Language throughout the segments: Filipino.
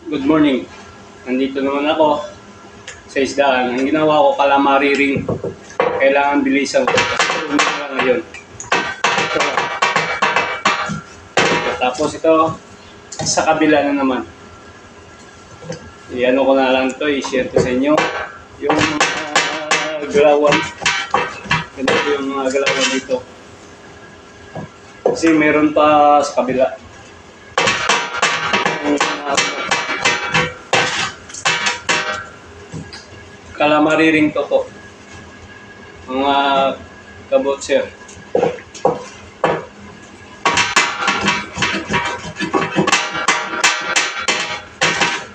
Good morning. Nandito naman ako sa isdaan. Ang ginawa ko, calamari ring. Kailangan bilisan ko kasi hindi na ngayon. Ito lang. Tapos ito, sa kabila na naman. I-ano ko na lang ito, i-share ko sa inyo. Yung galawan. Ganito yung mga galawan dito. Kasi meron pa sa kabila. Calamari ring to po. Mga kabotser.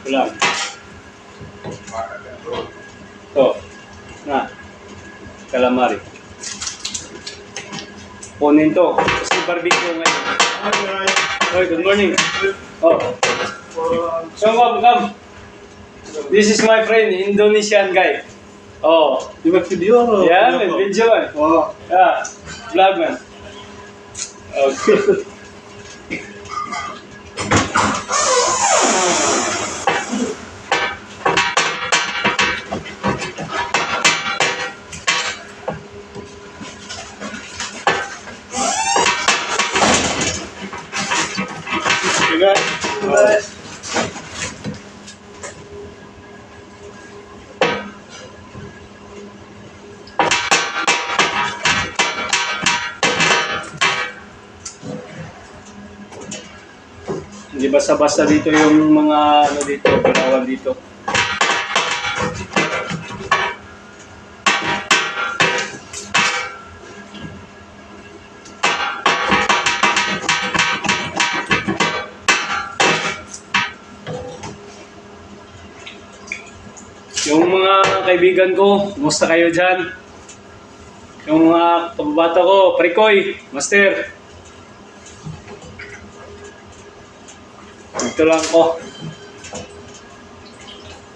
Ito lang. Ito. Na. Calamari. Kunin to. Kasi barbecue ngayon. Hey, good morning. Oh. So, come. This is my friend, Indonesian guy. Oh. You make video or? Yeah, man, video man. Oh. Yeah, vlog man. Okay. You guys? Hindi basta-basta dito yung mga ano dito, galawan dito. Yung mga kaibigan ko, kumusta kayo dyan? Yung mga kababata ko, Prekoy, Master. Ito lang ko.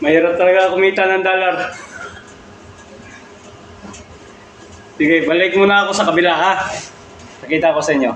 Mahirap talaga kumita ng dollar. Sige, balik muna ako sa kabila ha. Nakita ko sa inyo.